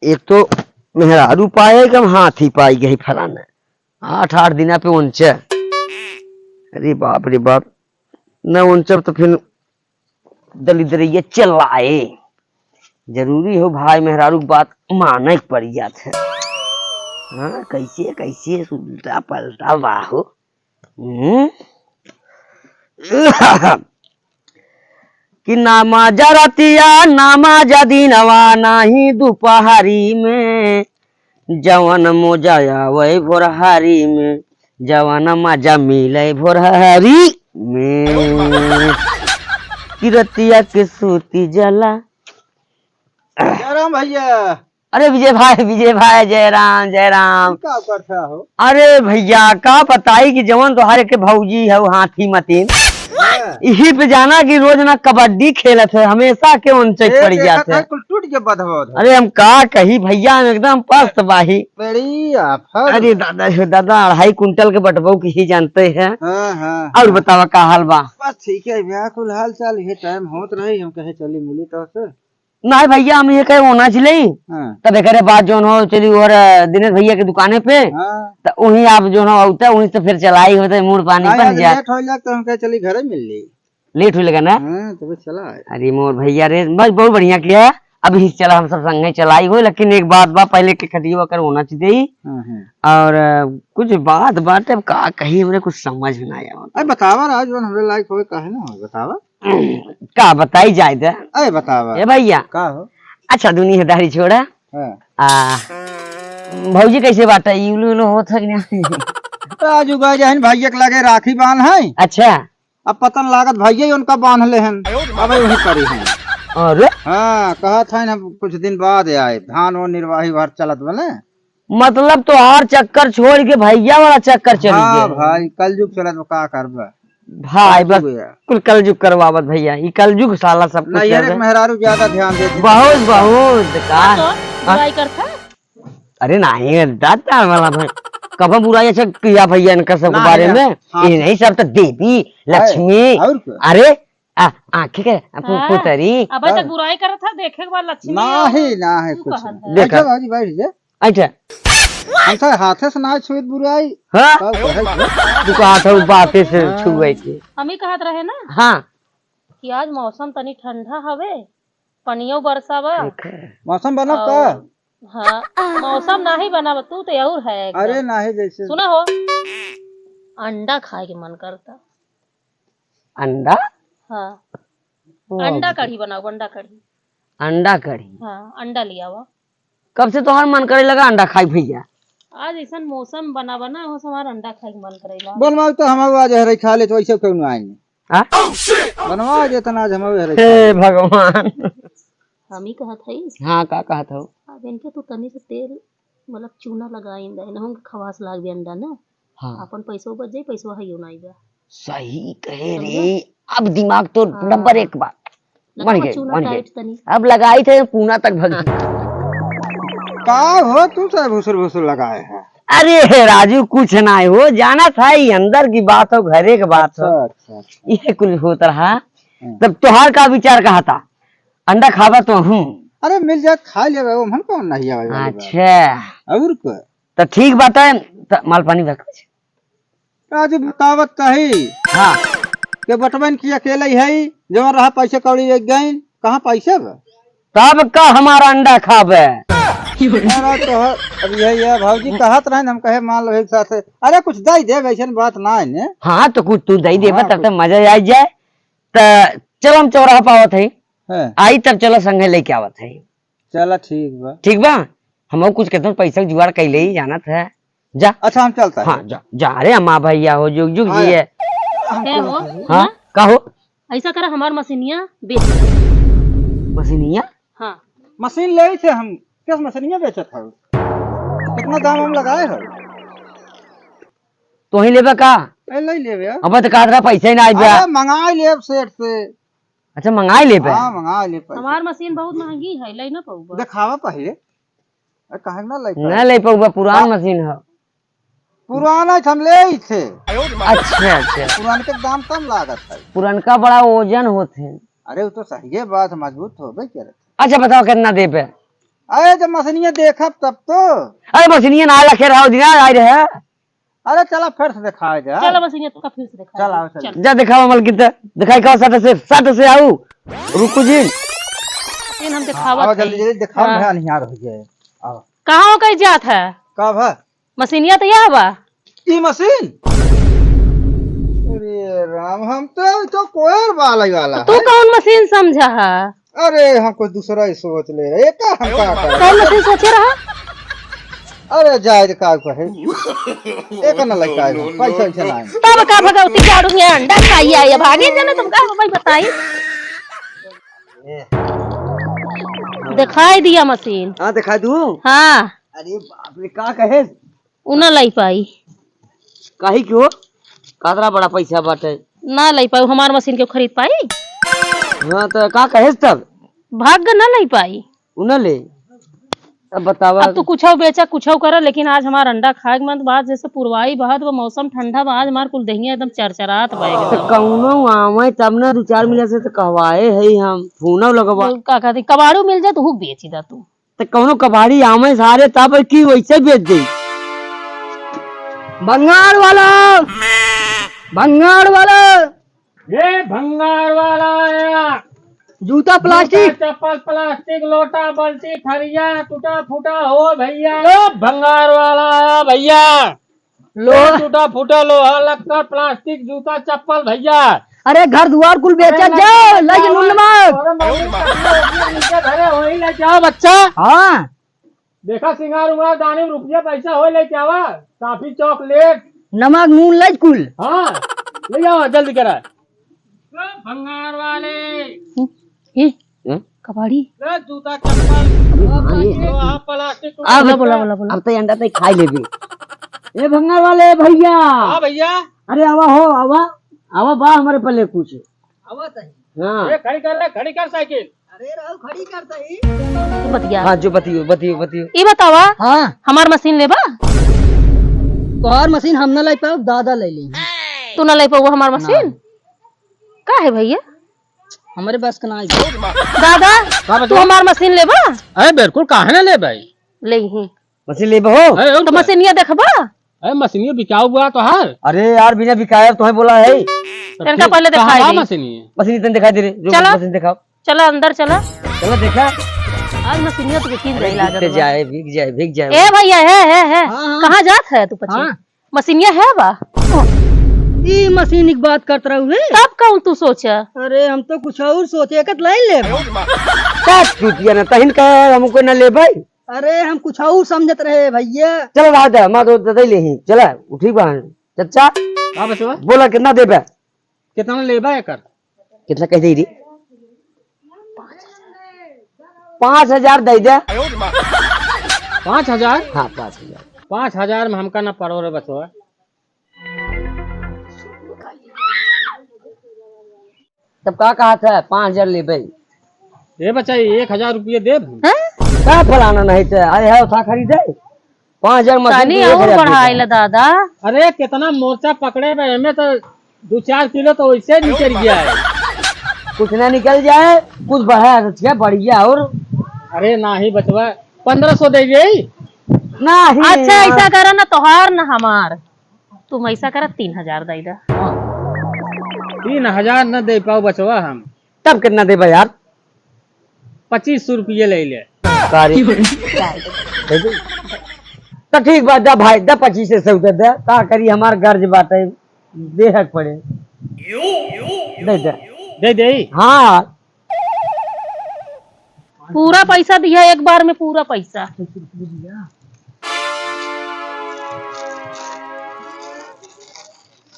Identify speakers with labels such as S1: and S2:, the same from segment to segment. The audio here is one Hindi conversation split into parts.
S1: एक तो मेहरारू पाए कम हाथी पाई गई फलाना 8-8 दिना पे ऊंच। अरे बाप रे बाप न ऊंच तो फिर दलिद्रिया चलाए। जरूरी हो भाई मेहरारू की बात माने के पड़ जात है। हाँ कैसे कैसे उल्टा पलटा बाहो। कि नामाजा रतिया नामाजा दिनवा नाही दोपहरी में जवन मोजा आवे भोरहारी में जवाना मजा मिले भोरहारी में कि रतिया के सूती जला।
S2: जयराम भैया।
S1: अरे विजय भाई जय राम
S2: का करता हो?
S1: अरे भैया का बताई कि जवन तो हर के भौजी है वो हाथी मतीन यही पे जाना कि रोज ना कबड्डी खेलत है हमेशा के उनसे पड़ जाते हैं।
S2: टूट के बधवा।
S1: अरे हम का कही भैया हम एकदम पस्त बाही।
S2: बड़ी आफत।
S1: अरे दादा 2.5 कुंटल के बटबो की ही जानते हैं।
S2: हाँ।
S1: और बतावा का हाल बा?
S2: बस ठीक है भैया कुल हाल चाल ये टाइम होत रही हम कहे चली मिली तो से
S1: नहीं भैया हम ये कहे होना चले तब एक बात जो हो चली और दिनेश भैया की दुकाने पे तो वही आप जो हो उठा वहीं से फिर चलाई होते मूड पानी बन जाए।
S2: लेट हो जाए तो हम कहे चली घरे मिल ली।
S1: लेट हो लगा ना
S2: तो चला।
S1: अरे मोर भैया रे बस बहुत बढ़िया किया अभी चला हम सब संगे चलाई हो। लेकिन एक बात बा पहले के खटिया कर होना चाहिए और कुछ बात बात अब का कही हमने कुछ समझ में ना आया।
S2: अरे बतावा आज हमरे लायक होए काहे ना हो बतावा
S1: का बताई जाए दे।
S2: अरे बतावा
S1: ए भैया
S2: का हो?
S1: अच्छा दुनियादारी छोड़ा भौजी कैसे बाटा यूलो होत है कि नहीं?
S2: आज उगा जहन भैया के लगे राखी बांध है।
S1: अच्छा
S2: अब पतन लागत भैया उनका बांध ले हैं अब वही पड़ी हैं।
S1: और
S2: हाँ कहा था ना कुछ दिन बाद आए धान वो निर्वाही भर चलत बने
S1: मतलब तो हर चक्कर छोड़ के भैया वाला चक्कर चल गया।
S2: भाई कल युग चलत का करबा
S1: भाई बस कुल कलयुग करवावत भैया ये कलयुग साला सब कुछ
S2: मेहरारू ज्यादा ध्यान दे
S1: बहुत बुराई करता। अरे नहीं दादा वाला भाई कब बुराई अच्छा किया भैया इनका सब के बारे में ये नहीं सब तो देवी लक्ष्मी अरे आंखें के पुतरी
S3: अब तक बुराई कर था देखे के बाद लक्ष्मी
S2: ना है कुछ देखा भाई बैठ जा।
S1: अच्छा
S2: ऐसा हाथे से ना छुए बुराई।
S1: हाँ तू कहा था बातें से छुए के
S3: हम ही कहत रहे ना।
S1: हाँ
S3: कि आज मौसम तनी ठंडा हवे पनियो बरसावा
S2: मौसम बना का।
S3: हाँ मौसम नहीं बना तू तो और है।
S2: अरे नहीं जैसे
S3: सुना हो अंडा खाए के मन करता।
S1: अंडा?
S3: हाँ अंडा कढ़ी बनाओ अंडा कढ़ी।
S1: अंडा कढ़ी?
S3: हाँ अंडा लिया हुआ।
S1: कब से तोहर मन करे लगा अंडा खाई भैया?
S3: आज ऐसा मौसम बना हो हमारा अंडा खाए के मन करेला।
S2: बनवा तो हम आज हरे खा ले तो ऐसे क्यों ना आएंगे बनवा जितना आज हम
S1: हे भगवान
S3: हम ही कहत हई।
S1: हाँ का कहत हो?
S3: अब इनके तो तनी से तेल मतलब चूना लगाई दे ना हमके खवास लाग दे अंडा ना।
S1: हाँ
S3: अपन पैसो बच जाई पैसो है नहीं बा।
S1: सही कहे रे अब दिमाग तो नंबर 1 बात बन गए। अब लगाई थे पूना तक भग
S2: का हो तू सब भुसुर लगाए है।
S1: अरे राजू कुछ ना हो जाना था ये अंदर की बात हो घरे की बात हो।
S2: अच्छा
S1: ये कुछ होता रहा तब त्योहार का विचार कहा था अंडा खावा तो हूँ।
S2: अरे मिल जाए खा ले हम कौन नहीं आवे।
S1: अच्छा
S2: और को
S1: तो ठीक बात है माल पानी रख
S2: राजू बतावत कही। हाँ के बटवन की अकेले है जो रहा पैसे कौड़ी एक गई कहाँ पैसे
S1: तब का हमारा अंडा खावे।
S2: अब यही भाजी कहत रहे हम कहे मान लो एक साथ अरे कुछ दे दे वैसे बात ना है। हाँ
S1: तो कुछ तू दे दे तब तक मजा आ जाए तो चलो हम चौराहा पावत है आई तब चलो संगे लेके आवत है।
S2: चलो ठीक
S1: बा हम कुछ कहते पैसा जुगाड़ कैले ही जाना था जा।
S2: अच्छा हम चलता
S1: हाँ जा रे अम्मा भैया हो जुग जुग जी है। हाँ का हो
S3: ऐसा करा हमार मशीनिया
S1: मशीनिया।
S3: हाँ
S2: मशीन ले थे हम किस मशीनिया बेचत है कितना दाम हम लगाए है
S1: तो ही लेबे का
S2: ले लेबे
S1: अब तो कहा पैसा ही ना आइबे
S2: मंगा लेब सेठ से।
S1: अच्छा मंगा लेबे।
S2: हां मंगा ले
S3: हमार मशीन बहुत महंगी है ले ना पाऊबा
S2: दिखावा पहले काहे
S1: ना ले पाऊबा पुरान मशीन है
S2: पुराना हम ले थे।
S1: अच्छा
S2: पुरान के दाम कम लागत है
S1: पुरानका बड़ा वजन होते।
S2: अरे वो तो सही है बात मजबूत हो भाई क्या।
S1: अच्छा बताओ कितना दे पे
S2: अरे जब मशीनिया देखब तब तो।
S1: अरे मशीनिया ना रखे रहो दिना आए रहे।
S2: अरे चला फिर से दिखाए जा।
S3: चलो मशीनिया तो फिर से दिखा।
S2: चल आओ चल।
S1: जा दिखाओ मल कितना दिखाई का सट से आऊ रुकू जी।
S3: इन हम दिखावा
S2: आओ जल्दी जल्दी दिखाओ भैया निहार हो जाए। आओ।
S3: कहाँ हो कहीं जात है
S2: कब है
S3: मशीनिया तो यह बा।
S2: ई मशीन? अरे राम हम तो कोयर वाला
S3: तू कौन मशीन समझा है?
S2: अरे हम कोई दूसरा ही सोच ले रहे का हम का कर।
S3: कौन मशीन सोचे रहा?
S2: अरे जायद का कहे एक न लगा पैसा ऐसा ना
S3: तब का भगवती झाड़ू में अंडा खाई आई भागे जाने तुम का भाई बताई। दिखाई दिया मशीन।
S1: हाँ दिखा दूं।
S3: हाँ
S1: अरे बाप रे का कहे
S3: उना लाई पाई
S1: काहे क्यों कातरा बड़ा पैसा बाटे
S3: ना लाई पाई हमार मशीन क्यों खरीद पाई।
S1: हाँ तो का कहे तब
S3: भाग्य ना लाई पाई
S1: उन ले अब बतावा।
S3: अब तू कुछ बेचा कुछ करा लेकिन आज हमार अंडा खाए मन बाद जैसे पुरवाई बहत वो मौसम ठंडा बा आज हमार कुल दहिया एकदम चरचरात बा
S1: तो
S3: एकदम।
S1: कौनो आवे तब ना 2-4 मिले से तो कहवाए है हम फोनो लगवा
S3: का कहती कबाड़ू मिल जाए तो हु बेची दा तू।
S1: तो कौनो कबाड़ी आवे सारे तब की वैसे बेच दे। भंगार वाला
S4: ये भंगार वाला आया।
S1: जूता प्लास्टिक
S4: चप्पल प्लास्टिक लोटा बल्टी थरिया टूटा फूटा हो भैया। लो भंगार वाला आया भैया। टूटा फूटा लोहा लक्कर प्लास्टिक जूता चप्पल भैया।
S1: अरे घर द्वार कुल बेचा जाओ लगे
S4: घरे हो ही ले जाओ बच्चा।
S1: हाँ
S4: देखा सिंगार उंगार दाने रुपया पैसा हो ले जावा काफी चॉकलेट
S1: नमक नून लज कुल।
S4: हाँ ले जाओ जल्दी करा। भंगार वाले
S3: कबाड़ी
S4: जूता चप्पल लोहा प्लास्टिक
S3: बोला बोला बोला बोला
S1: अब तो अंडा तो खाई लेबी। ए भंगार वाले भैया।
S4: हाँ भैया।
S1: अरे आवा हो आवा आवा बा हमारे पल्ले कुछ
S2: आवा सही।
S1: हाँ
S4: ये खड़ी कर ले खड़ी कर साइकिल।
S2: अरे राव खड़ी कर सही।
S3: तू बतिया।
S1: हाँ जो बतियो
S3: ये बतावा
S2: हां
S3: हमार मशीन लेबा।
S2: तोहर मशीन हम ना लाई पाओ दादा ले ली।
S3: तू ना ले पाऊ हमार मशीन का है भैया
S2: हमारे बस का ना
S3: दादा तू हमार मशीन लेबा।
S4: अरे बिल्कुल काहे ना ले भाई।
S3: ले ही
S1: मशीन ले हो।
S3: तो मशीनिया देखबा।
S4: अरे मशीनिया बिकाऊ हुआ तो हार।
S1: अरे यार बिना बिकाया तुम्हें बोला है
S3: इनका पहले दिखाई दे।
S4: मशीनिया
S1: मशीन दिखाई दे रही
S3: चला।
S1: मशीन दिखाओ
S3: चला अंदर चला।
S1: चलो देखा
S3: आज मशीनिया तो बिकी रही लागत
S1: भीग
S3: बा।
S1: जाए भीग जाए भीग जाए।
S3: ए भैया है कहाँ जात है तू पची मशीनिया है बा।
S2: ई मशीन की बात करत रहुए।
S3: तब कहूँ तू सोचा।
S2: अरे हम तो कुछ और सोचे कत लाइन ले।
S1: क्या चूतिया ना तहिन का हमको न ले भाई।
S2: अरे हम कुछ और समझत रहे भैया।
S1: चलो रात है माँ तो दे ले ही चला उठी बा चचा
S4: हाँ बचवा
S1: बोला कितना दे बे
S4: कितना लेबा एकर।
S1: कितना कह दे रही 5,000 दे दे।
S4: 5,000।
S1: हाँ 5,000
S4: 5,000 में हमका ना पड़ो रे बचवा।
S1: तब का कहा था 5,000 ले भाई।
S4: ये बच्चा 1,000 रुपये दे।
S1: क्या फलाना नहीं थे आए है उठा खरीदे 5,000
S3: तानी और बढ़ाई ला दादा।
S4: अरे कितना मोर्चा पकड़े बे हमें तो 2-4 किलो तो वैसे निकल गया है।
S1: कुछ ना निकल जाए कुछ बढ़ा बढ़िया और।
S4: अरे ना ही बचवा 1,500 दे गई।
S1: नहीं
S3: अच्छा ऐसा करा ना तोहार ना हमार तुम ऐसा करा 3,000 दे दा।
S4: 3,000 न दे पाओ बचवा हम।
S1: तब कितना दे भाई यार
S4: 2,500 रुपये ले ले।
S1: तो ठीक बात दा भाई दा 25 से दे का करी हमार गर्ज बात है देहक पड़े दे दे
S4: दे दे।
S1: हाँ
S3: पूरा पैसा दिया एक बार में पूरा पैसा।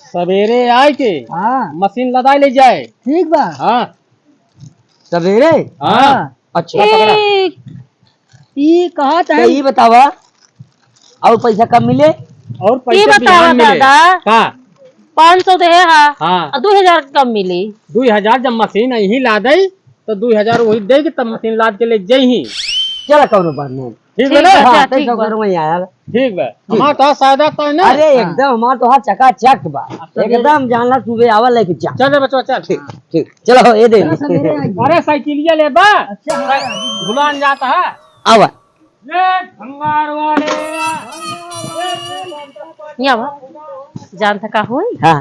S4: सवेरे आए के
S2: हाँ
S4: मशीन लदा ले जाए।
S2: ठीक बा।
S4: हाँ
S1: सवेरे
S4: हाँ
S1: अच्छा पकड़ा।
S2: ई कहा
S1: तो ये बतावा और पैसा कब मिले
S4: और
S3: ये
S4: पैसा
S3: बतावा
S4: बिहान मिले।
S3: दादा
S4: का
S3: 500 दे
S4: हाँ
S3: 2,000 कम मिली।
S4: 2,000 जब मशीन यही ला दे तो 2,000 वही देगी तब मशीन लाद के ले जाही।
S1: चला कौनो बात नहीं
S4: ठीक है ना।
S3: अच्छा,
S1: हाँ
S3: ठीक बा।
S1: वही आया।
S4: ठीक बा हमार तो सादा तो ना।
S1: अरे एकदम हमार तो हाथ चकाचक बा एकदम जानला सुबह आवा लेके जा।
S4: चल रे बचवा चल।
S1: ठीक चलो ये दे
S4: अरे साइकिलिया ले बा भुलान जाता है।
S1: आवा
S4: भंगार वाले
S3: यहाँ बा जान थका होई
S1: हाँ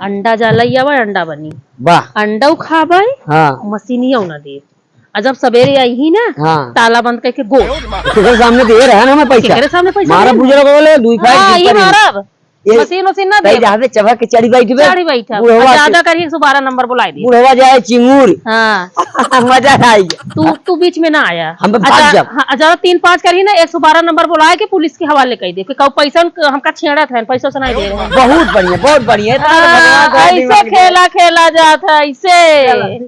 S3: अंडा जाला बा अंडा बनी
S1: वाह
S3: अंडा खाबे
S1: हाँ
S3: मशीनिया ना दे और जब सवेरे आई ही ना
S1: हाँ
S3: ताला बंद करके गो
S1: तेरे सामने दे रहा है ना मैं पैसा
S3: तेरे सामने पैसा
S1: मारा
S3: दे।
S1: बुजुर्ग बोले दुई
S3: हाँ ये
S1: फाइट
S3: मारब
S1: ये-
S3: मशीन मशीन ना दे
S1: कहीं जावे चबा के चढ़ी बैठ
S3: गाड़ी बैठा
S1: बुढ़वा
S3: ज्यादा करिए 112 नंबर बुलाई दे
S1: बुढ़वा जाए चिंगूर
S3: हाँ
S1: मजा आएगा
S3: तू बीच में ना आया
S1: हम तो भाग जाब।
S3: हाँ, ज्यादा 3-5 करी ना 112 नंबर बुलाए के पुलिस के हवाले कर दे कि कब पैसा हमका छेड़ा था पैसा से नहीं दे रहे हैं।
S1: बहुत बढ़िया बहुत बढ़िया
S3: हाँ, ऐसे खेला खेला जाता है ऐसे